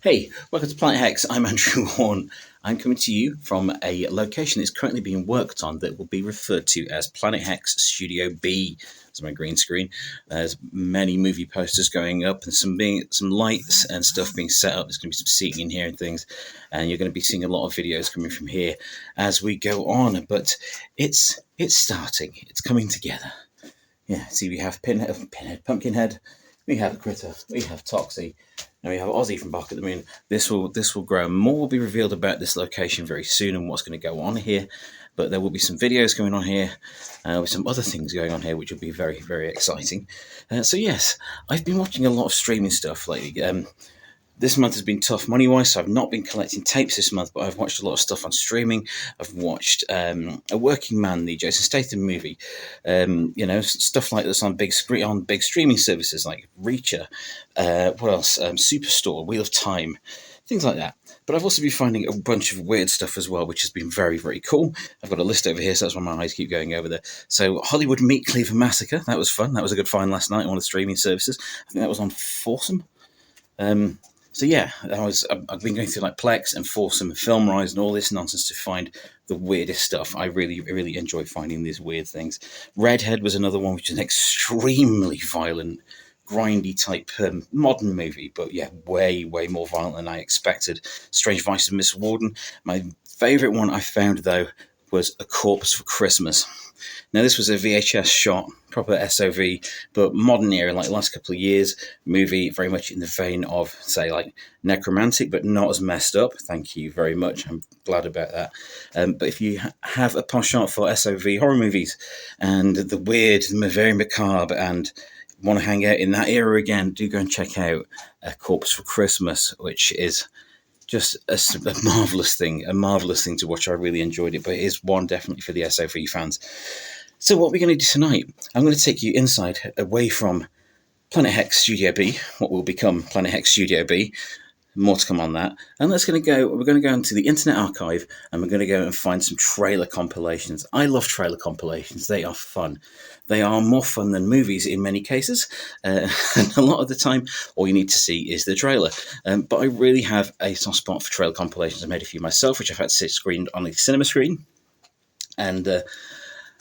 Hey, welcome to Planet Hex. I'm Andrew Horn. I'm coming to you from a location that's currently being worked on that will be referred to as Planet Hex Studio B. There's my green screen. There's many movie posters going up and some lights and stuff being set up. There's going to be some seating in here and things, and you're going to be seeing a lot of videos coming from here as we go on. But it's starting. It's coming together. Yeah. See, we have Pinhead, Pumpkinhead. We have Critter. We have Toxie. Now we have Ozzy from Bark at the Moon. This will grow. More will be revealed about this location very soon and what's going to go on here. But there will be some videos going on here, with some other things going on here, which will be very, very exciting. So yes, I've been watching a lot of streaming stuff lately. This month has been tough money-wise, so I've not been collecting tapes this month, but I've watched a lot of stuff on streaming. I've watched A Working Man, the Jason Statham movie, stuff like this on big streaming services like Reacher. What else? Superstore, Wheel of Time, things like that. But I've also been finding a bunch of weird stuff as well, which has been very, very cool. I've got a list over here, so that's why my eyes keep going over there. So Hollywood Meat Cleaver Massacre, that was fun. That was a good find last night on one of the streaming services. I think that was on Foursome. So yeah, I've been going through like Plex and Foursome and FilmRise and all this nonsense to find the weirdest stuff. I really, really enjoy finding these weird things. Redhead was another one, which is an extremely violent, grindy type modern movie, but yeah, way, way more violent than I expected. Strange Vice of Miss Warden. My favourite one I found, though, was A Corpse for Christmas. Now, this was a VHS shot, proper SOV, but modern era, like the last couple of years, movie very much in the vein of, say, like Necromantic, but not as messed up. Thank you very much. I'm glad about that. But if you have a penchant for SOV horror movies and the weird, very macabre, and want to hang out in that era again, do go and check out A Corpse for Christmas, which is just a marvellous thing to watch. I really enjoyed it, but it is one definitely for the SOV fans. So what we're going to do tonight, I'm going to take you inside, away from Planet Hex Studio B, what will become Planet Hex Studio B. More to come on that. And we're going to go into the Internet Archive, and we're going to go and find some trailer compilations. I love trailer compilations. They are fun. They are more fun than movies in many cases. And a lot of the time, all you need to see is the trailer. But I really have a soft spot for trailer compilations. I made a few myself, which I've had to sit screened on the cinema screen. And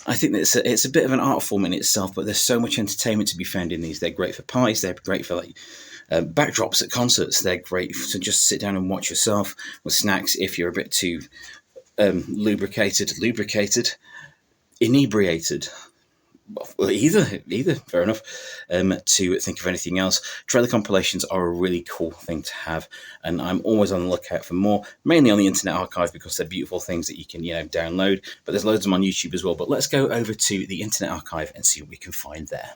I think that it's a bit of an art form in itself, but there's so much entertainment to be found in these. They're great for pies. They're great for backdrops at concerts. They're great to just sit down and watch yourself with snacks if you're a bit too lubricated, inebriated. Well, either, fair enough, to think of anything else. Trailer compilations are a really cool thing to have, and I'm always on the lookout for more, mainly on the Internet Archive, because they're beautiful things that you can, download, but there's loads of them on YouTube as well. But let's go over to the Internet Archive and see what we can find there.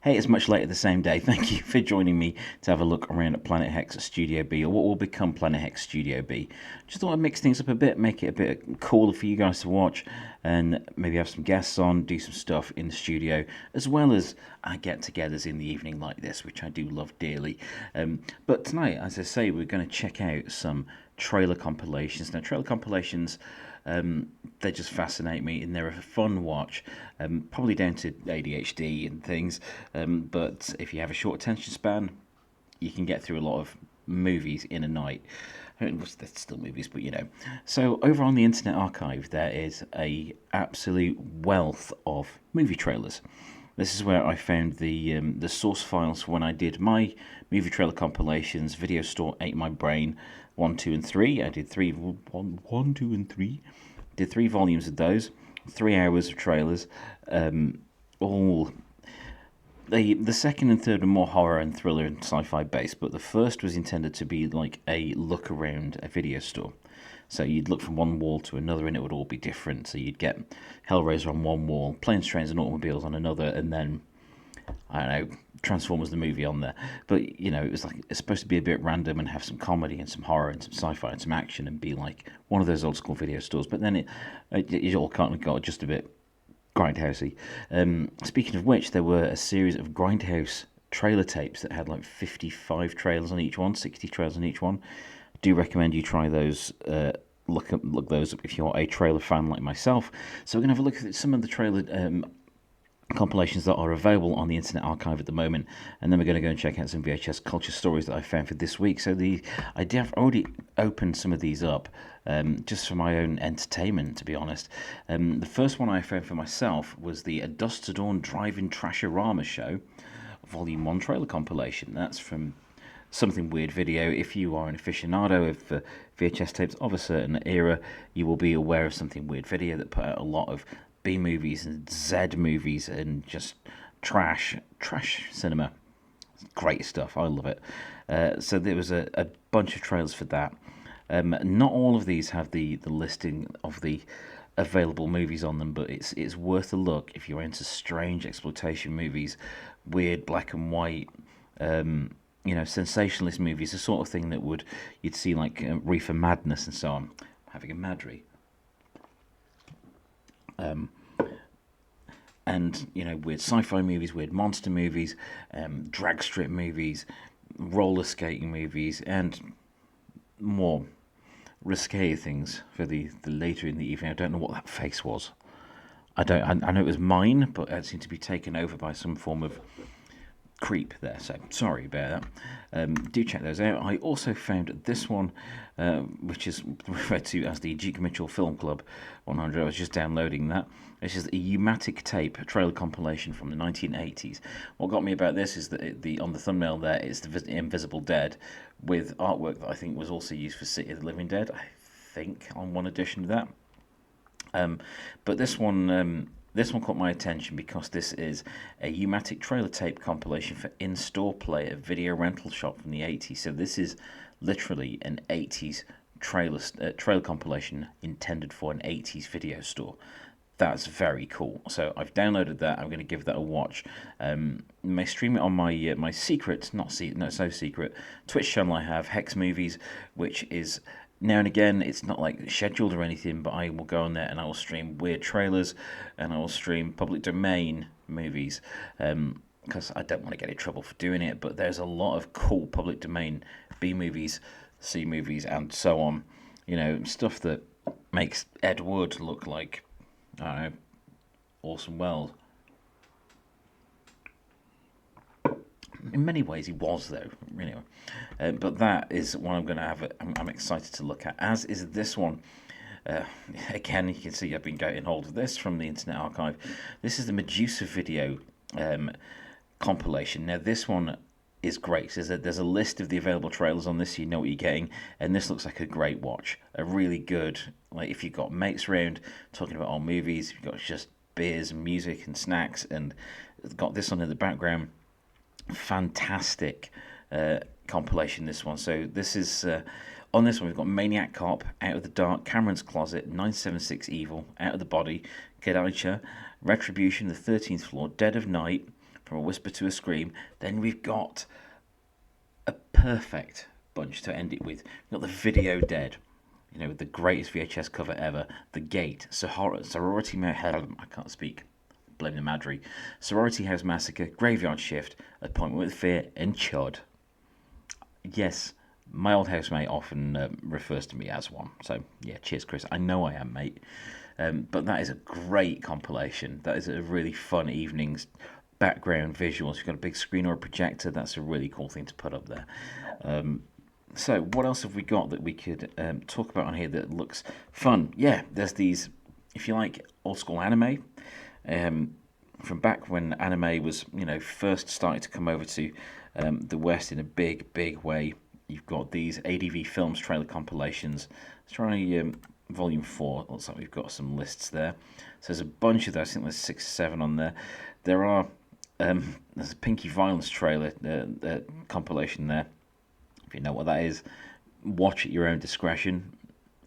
Hey, it's much later the same day. Thank you for joining me to have a look around at Planet Hex Studio B, or what will become Planet Hex Studio B. Just thought I'd mix things up a bit, make it a bit cooler for you guys to watch, and maybe have some guests on, do some stuff in the studio, as well as get-togethers in the evening like this, which I do love dearly. But tonight, as I say, we're going to check out some trailer compilations. Now, trailer compilations, they just fascinate me, and they're a fun watch, probably down to ADHD and things, but if you have a short attention span, you can get through a lot of movies in a night. I mean, there's still movies, but So over on the Internet Archive, there is a absolute wealth of movie trailers. This is where I found the source files for when I did my movie trailer compilations. Video Store ate my brain, 1, 2, and 3. I did 1, 2, and 3. Did 3 volumes of those, 3 hours of trailers. All the second and third are more horror and thriller and sci-fi based, but the first was intended to be like a look around a video store. So you'd look from one wall to another, and it would all be different. So you'd get Hellraiser on one wall, Planes, Trains, and Automobiles on another, and then, I don't know, Transformers the movie on there. But, it was like, it's supposed to be a bit random and have some comedy and some horror and some sci-fi and some action and be like one of those old school video stores. But then it all kind of got just a bit grindhousey. Speaking of which, there were a series of grindhouse trailer tapes that had like 55 trailers on each one, 60 trailers on each one. Do recommend you try those look those up if you're a trailer fan like myself. So we're going to have a look at some of the trailer compilations that are available on the Internet Archive at the moment, and then we're going to go and check out some VHS Culture stories that I found for this week. So I have already opened some of these up just for my own entertainment, to be honest. The first one I found for myself was the A Dusk to Dawn Drive-In Trashorama Show, Volume 1 trailer compilation. That's from Something Weird Video. If you are an aficionado of VHS tapes of a certain era, you will be aware of Something Weird Video that put out a lot of B movies and Z movies and just trash cinema. Great stuff. I love it. So there was a bunch of trailers for that. Not all of these have the listing of the available movies on them, but it's worth a look if you're into strange exploitation movies, weird black and white, sensationalist movies, the sort of thing that you'd see like Reefer Madness and so on. Having a Madry. And weird sci-fi movies, weird monster movies, drag strip movies, roller skating movies, and more risque things for the later in the evening. I don't know what that face was. I know it was mine, but it seemed to be taken over by some form of creep there, so sorry about that. Do check those out. I also found this one, which is referred to as the Duke Mitchell Film Club 100. I was just downloading that. This is a Umatic tape, a trailer compilation from the 1980s. What got me about this is that on the thumbnail there is the Invisible Dead with artwork that I think was also used for City of the Living Dead, I think, on one edition of that. But this one caught my attention because this is a Umatic trailer tape compilation for in-store play at a video rental shop from the 80s. So this is literally an 80s trailer compilation intended for an 80s video store. That's very cool. So I've downloaded that. I'm going to give that a watch. May stream it on my secret, not so secret, Twitch channel I have, Hex Movies, which is now and again, it's not like scheduled or anything, but I will go on there and I will stream weird trailers and I will stream public domain movies because I don't want to get in trouble for doing it, but there's a lot of cool public domain B movies, C movies, and so on. Stuff that makes Ed Wood look like, I don't know, Orson Welles. In many ways, he was, though. Anyway, but that is one I'm going to have. I'm excited to look at. As is this one. Again, you can see I've been getting hold of this from the Internet Archive. This is the Medusa video compilation. Now, this one is great. There's a list of the available trailers on this, so you know what you're getting. And this looks like a great watch. A really good, like if you've got mates around talking about old movies, if you've got just beers and music and snacks, and got this on in the background. Fantastic compilation, this one. So this is on this one we've got Maniac Cop, Out of the Dark, Cameron's Closet, 976 Evil, Out of the Body, Kedaicha, Retribution, The 13th Floor, Dead of Night, From a Whisper to a Scream. Then we've got a perfect bunch to end it with. We've got The Video Dead, with the greatest VHS cover ever, The Gate, Sorority I can't speak, blame the Madry, Sorority House Massacre, Graveyard Shift, Appointment with Fear, and Chud. Yes, my old housemate often refers to me as one. So, yeah, cheers, Chris. I know I am, mate. But that is a great compilation. That is a really fun evening's background visuals. You've got a big screen or a projector. That's a really cool thing to put up there. So, what else have we got that we could talk about on here that looks fun? Yeah, there's these, if you like, old school anime. From back when anime was, first starting to come over to the West in a big way. You've got these ADV Films trailer compilations. Let's try Volume 4. Looks like we've got some lists there. So there's a bunch of those. I think there's 6 or 7 on there. There's a Pinky Violence trailer compilation there. If you know what that is, watch at your own discretion.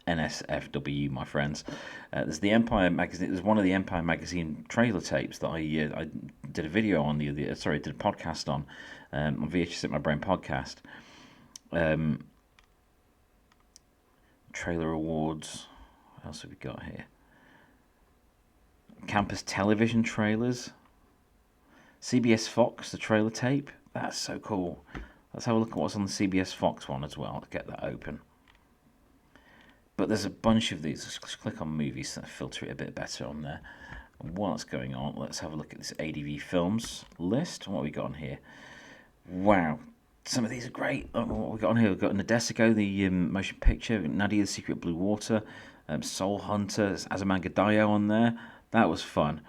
NSFW, my friends. There's the Empire magazine. There's one of the Empire magazine trailer tapes that I did a video on did a podcast on VHSatemybrain podcast. Trailer awards. What else have we got here? Campus television trailers. CBS Fox, the trailer tape. That's so cool. Let's have a look at what's on the CBS Fox one as well. Let's get that open. But there's a bunch of these. Let's click on movies to filter it a bit better on there. And what's going on? Let's have a look at this ADV films list. What have we got on here? Wow. Some of these are great. What have we got on here? We've got Nadesico, the motion picture, Nadia, the Secret Blue Water, Soul Hunter, Azumanga Daioh on there. That was fun.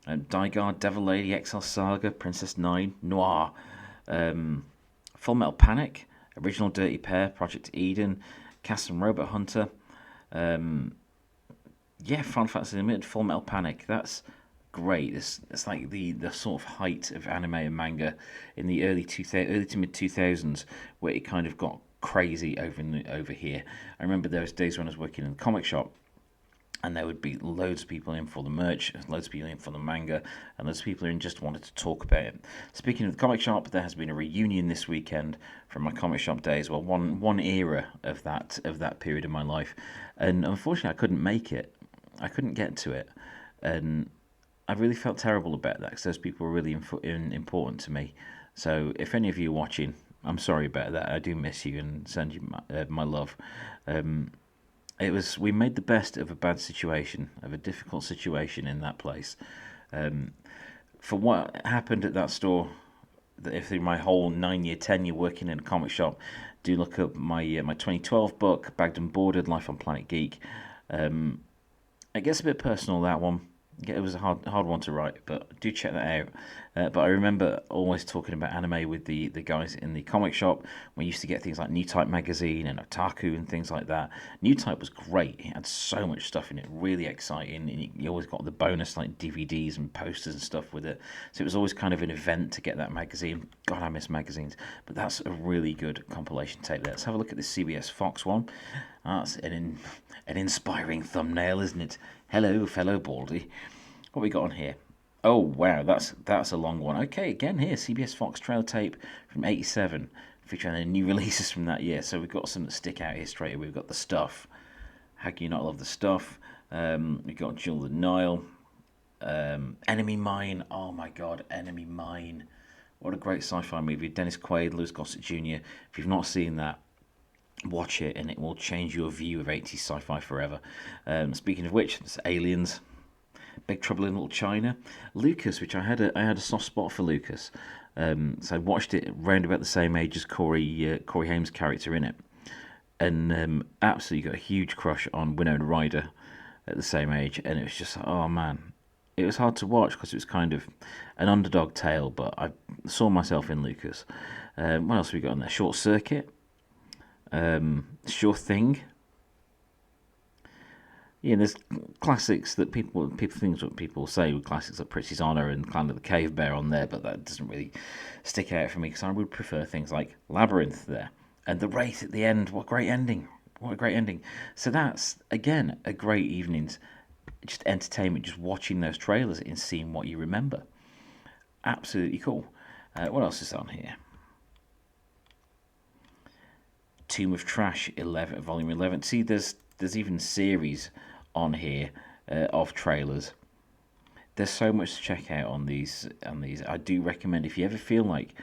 Daigar, Devil Lady, XL Saga, Princess Nine, Noir, Full Metal Panic, Original Dirty Pair, Project Eden, Cast and Robot Hunter. Final Fantasy Limited, Full Metal Panic. That's great. It's like the sort of height of anime and manga in the early to mid 2000s, where it kind of got crazy over here. I remember those days when I was working in the comic shop, and there would be loads of people in for the merch, loads of people in for the manga, and loads of people in just wanted to talk about it. Speaking of the comic shop, there has been a reunion this weekend from my comic shop days. Well, one era of that period of my life, and unfortunately, I couldn't make it. I couldn't get to it, and I really felt terrible about that because those people were really important to me. So, if any of you are watching, I'm sorry about that. I do miss you and send you my love. We made the best of a bad situation, of a difficult situation in that place. For what happened at that store, if through my whole 9-year tenure working in a comic shop, do look up my 2012 book, Bagged and Boarded, Life on Planet Geek. It gets a bit personal, that one. It was a hard one to write, but do check that out. But I remember always talking about anime with the guys in the comic shop. We used to get things like New Type magazine and Otaku and things like that. New Type was great. It had so much stuff in it, really exciting. And you always got the bonus like DVDs and posters and stuff with it. So it was always kind of an event to get that magazine. God, I miss magazines. But that's a really good compilation tape there. Let's have a look at this CBS Fox one. That's an inspiring thumbnail, isn't it? Hello, fellow Baldy. What we got on here? Oh, wow, that's a long one. Okay, again here, CBS Fox trail tape from 87, featuring the new releases from that year. So we've got some that stick out here straight away. We've got The Stuff. How can you not love The Stuff? We've got Jewel the Nile. Enemy Mine. Oh, my God, Enemy Mine. What a great sci-fi movie. Dennis Quaid, Louis Gossett Jr. If you've not seen that, watch it and it will change your view of 80s sci-fi forever. Speaking of which, it's Aliens, Big Trouble in Little China, Lucas, which I had a soft spot for Lucas. So I watched it around about the same age as Corey Haim's character in it, and absolutely got a huge crush on Winona Ryder at the same age. And it was just, oh man, it was hard to watch because it was kind of an underdog tale, but I saw myself in Lucas. What else have we got on there? Short Circuit. Sure Thing. Yeah, there's classics that people think what people say with classics like Pretty's Honor and kind of the Cave Bear on there, but that doesn't really stick out for me because I would prefer things like Labyrinth there and The Wraith at the end. What a great ending! What a great ending! So that's again a great evening's just entertainment, just watching those trailers and seeing what you remember. Absolutely cool. What else is on here? Tomb of Trash 11, volume 11. See, there's even series on here of trailers. There's so much to check out on these. I do recommend if you ever feel like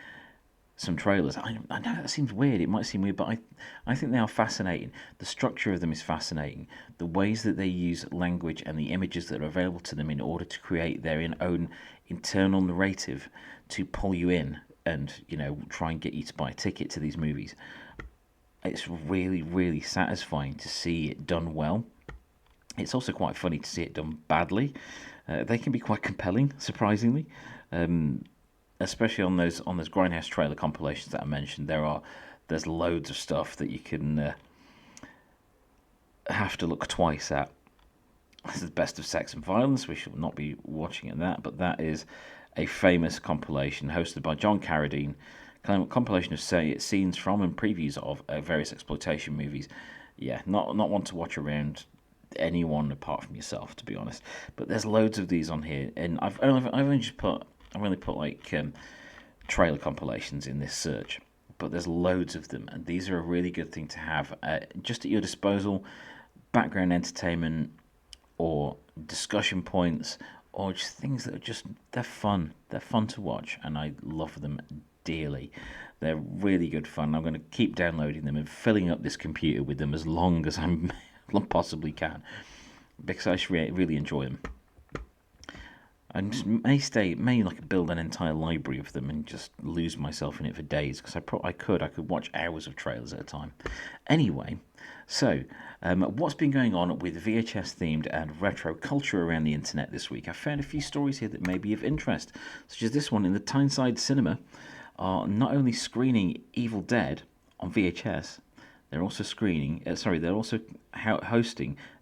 some trailers. I know that seems weird. It might seem weird, but I think they are fascinating. The structure of them is fascinating. The ways that they use language and the images that are available to them in order to create their own internal narrative to pull you in and try and get you to buy a ticket to these movies. It's really, really satisfying to see it done well. It's also quite funny to see it done badly. They can be quite compelling, surprisingly, especially on those Grindhouse trailer compilations that I mentioned. There's loads of stuff that you can have to look twice at. This is the Best of Sex and Violence. We shall not be watching at that, but that is a famous compilation hosted by John Carradine. Compilation of scenes from and previews of various exploitation movies. Yeah, not one to watch around anyone apart from yourself, to be honest. But there's loads of these on here, and I've only put like trailer compilations in this search. But there's loads of them, and these are a really good thing to have just at your disposal. Background entertainment, or discussion points, or just things that are they're fun. They're fun to watch, and I love them dearly. They're really good fun. I'm going to keep downloading them and filling up this computer with them as long as I'm possibly can, because I just really enjoy them. I just may like build an entire library of them and just lose myself in it for days, because I could watch hours of trailers at a time. Anyway, so what's been going on with VHS themed and retro culture around the internet this week? I found a few stories here that may be of interest, such as this one. In the Tyneside Cinema are not only screening Evil Dead on VHS, they're also hosting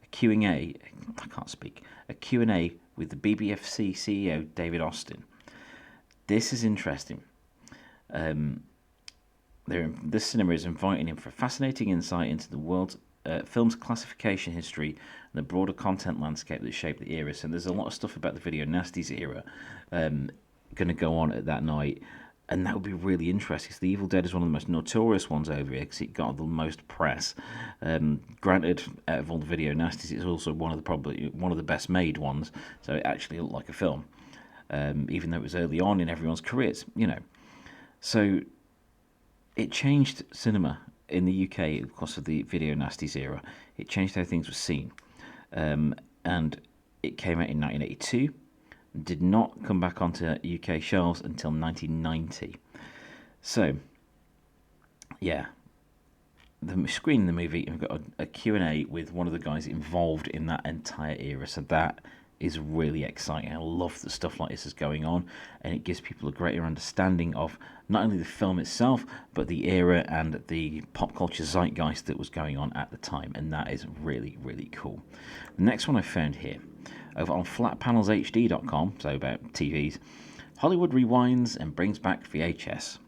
a Q&A. I can't speak. A Q&A with the BBFC CEO David Austin. This is interesting. This cinema is inviting him for a fascinating insight into the world's film's classification history and the broader content landscape that shaped the era. So there's a lot of stuff about the video nasties era going to go on at that night, and that would be really interesting. The Evil Dead is one of the most notorious ones over here because it got the most press. Granted, out of all the video nasties, it's also probably one of the best made ones. So it actually looked like a film, even though it was early on in everyone's careers, So it changed cinema in the UK because of the video nasties era. It changed how things were seen, and it came out in 1982. Did not come back onto UK shelves until 1990. So, yeah, the screening the movie, and we've got a Q&A with one of the guys involved in that entire era. So that is really exciting. I love that stuff like this is going on, and it gives people a greater understanding of not only the film itself, but the era and the pop culture zeitgeist that was going on at the time, and that is really, really cool. The next one I found here, over on flatpanelshd.com, so about TVs, Hollywood rewinds and brings back VHS.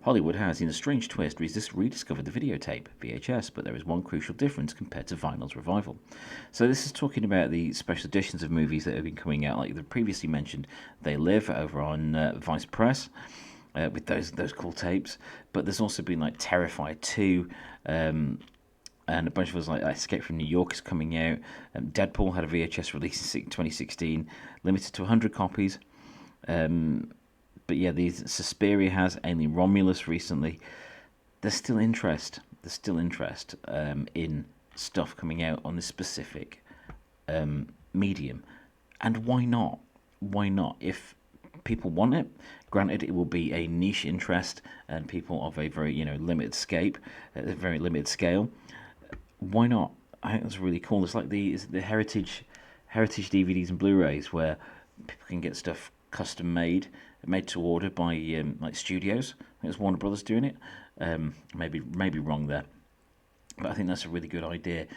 Hollywood has, in a strange twist, rediscovered the videotape, VHS, but there is one crucial difference compared to vinyl's revival. So this is talking about the special editions of movies that have been coming out, like the previously mentioned They Live over on Vice Press, with those cool tapes. But there's also been like Terrifier 2, and a bunch of us like Escape from New York is coming out. Deadpool had a VHS release in 2016, limited to 100 copies. But yeah, Suspiria has Alien Romulus recently. There's still interest. In stuff coming out on this specific medium, and why not? Why not? If people want it, granted, it will be a niche interest, and people of a very limited scale. Why not? I think that's really cool. It's like the heritage DVDs and Blu-rays where people can get stuff custom made to order by like studios. I think it's Warner Brothers doing it. Maybe wrong there, but I think that's a really good idea.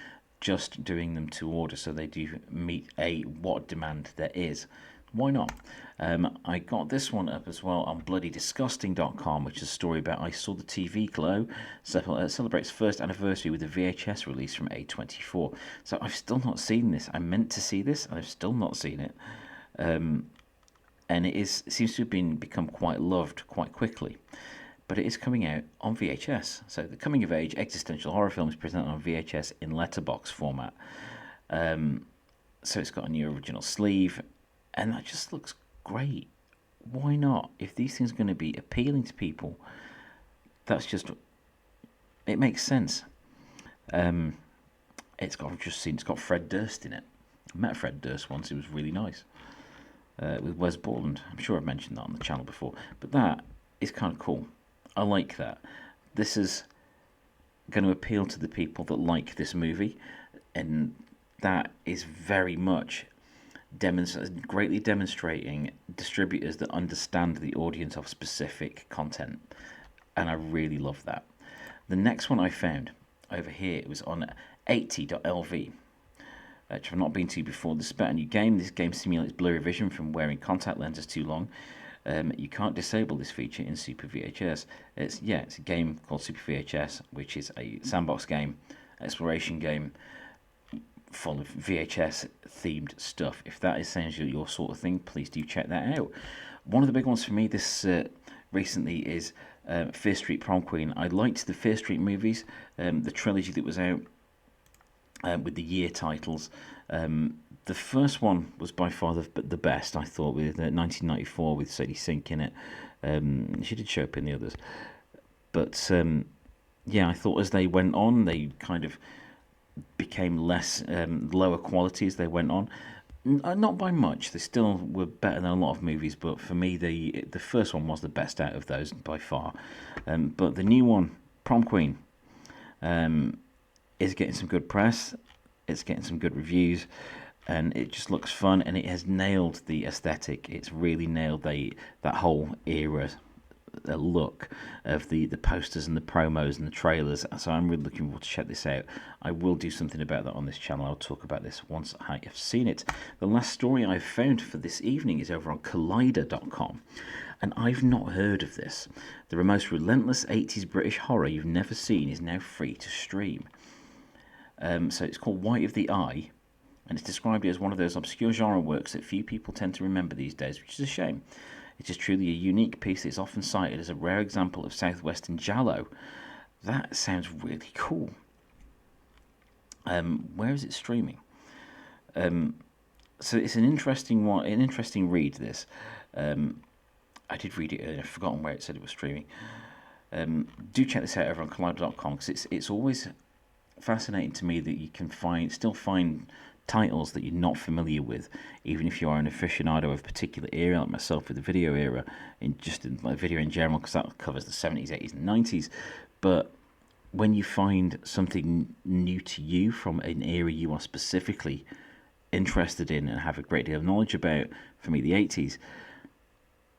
Just doing them to order so they do meet what demand there is. Why not? I got this one up as well on bloodydisgusting.com, which is a story about I Saw the TV Glow. Celebrates first anniversary with a VHS release from A24. So I've still not seen this. I meant to see this, and I've still not seen it. And it seems to have become quite loved quite quickly. But it is coming out on VHS. So the coming of age existential horror film is presented on VHS in letterbox format. So it's got a new original sleeve, and that just looks great. Why not? If these things are going to be appealing to people, it makes sense. It's got Fred Durst in it. I met Fred Durst once. It was really nice. With Wes Borland. I'm sure I've mentioned that on the channel before, but that is kind of cool. I like that. This is going to appeal to the people that like this movie, and that is very much greatly demonstrating distributors that understand the audience of specific content, and I really love that. The next one I found over here, it was on 80.lv, which I've not been to before. This is about a new game. This game simulates blurry vision from wearing contact lenses too long. You can't disable this feature in Super VHS. It's a game called Super VHS, which is a sandbox game, exploration game, full of VHS themed stuff. If that is essentially your sort of thing, please do check that out. One of the big ones for me this recently is Fear Street Prom Queen. I liked the Fear Street movies, the trilogy that was out with the year titles. The first one was by far the best, I thought, with 1994 with Sadie Sink in it. She did show up in the others. But I thought as they went on, they kind of became less lower quality as they went on. Not by much. They still were better than a lot of movies, but for me, the first one was the best out of those by far. But the new one, Prom Queen, is getting some good press. It's getting some good reviews, and it just looks fun. And it has nailed the aesthetic. It's really nailed that whole era look of the posters and the promos and the trailers. So I'm really looking forward to check this out. I will do something about that on this channel. I'll talk about this once I have seen it. The last story I've found for this evening is over on collider.com, and I've not heard of this. The most relentless 80s British horror you've never seen is now free to stream. So it's called White of the Eye, and it's described as one of those obscure genre works that few people tend to remember these days, which is a shame. It is truly a unique piece that is often cited as a rare example of southwestern giallo. That sounds really cool. Where is it streaming? So it's an interesting one, an interesting read. This, I did read it and I've forgotten where it said it was streaming. Do check this out over on collider.com, because it's always fascinating to me that you can still find titles that you're not familiar with, even if you are an aficionado of a particular era, like myself with the video era, in video in general, because that covers the 70s, 80s, and 90s. But when you find something new to you from an era you are specifically interested in and have a great deal of knowledge about, for me, the 80s,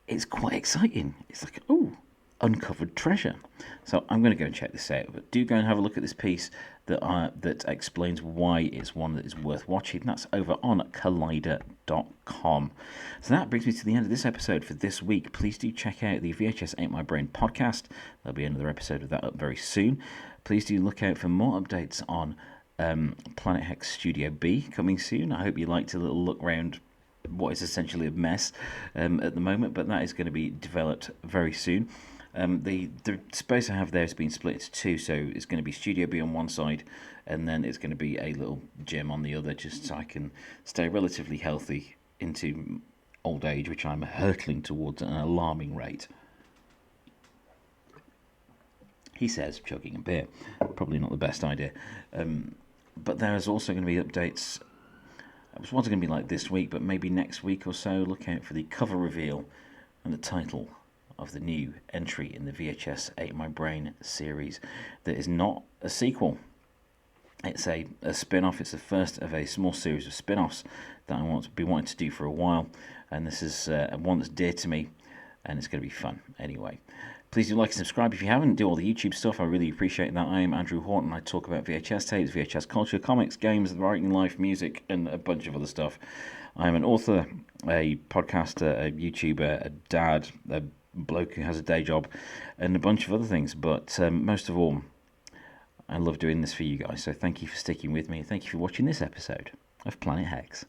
it's quite exciting. It's like, oh, uncovered treasure. So I'm going to go and check this out. But do go and have a look at this piece that explains why it's one that is worth watching. That's over on collider.com. So that brings me to the end of this episode for this week. Please do check out the VHS Ain't My Brain podcast. There'll be another episode of that up very soon. Please do look out for more updates on Planet Hex Studio B coming soon. I hope you liked a little look round what is essentially a mess at the moment, but that is going to be developed very soon. The space I have there has been split into two, so it's going to be Studio B on one side, and then it's going to be a little gym on the other, just so I can stay relatively healthy into old age, which I'm hurtling towards at an alarming rate. He says, chugging a beer. Probably not the best idea. But there is also going to be updates. It was going to be like this week, but maybe next week or so. Look out for the cover reveal and the title of the new entry in the VHS Ate My Brain series that is not a sequel. It's a spin-off. It's the first of a small series of spin-offs that I want to be wanting to do for a while, and this is one that's dear to me, and it's going to be fun anyway. Please do like and subscribe if you haven't. Do all the YouTube stuff. I really appreciate that. I am Andrew Horton. I talk about VHS tapes, VHS culture, comics, games, writing life, music, and a bunch of other stuff. I'm an author, a podcaster, a YouTuber, a dad, a bloke who has a day job, and a bunch of other things. But most of all, I love doing this for you guys. So thank you for sticking with me. Thank you for watching this episode of Planet Hex.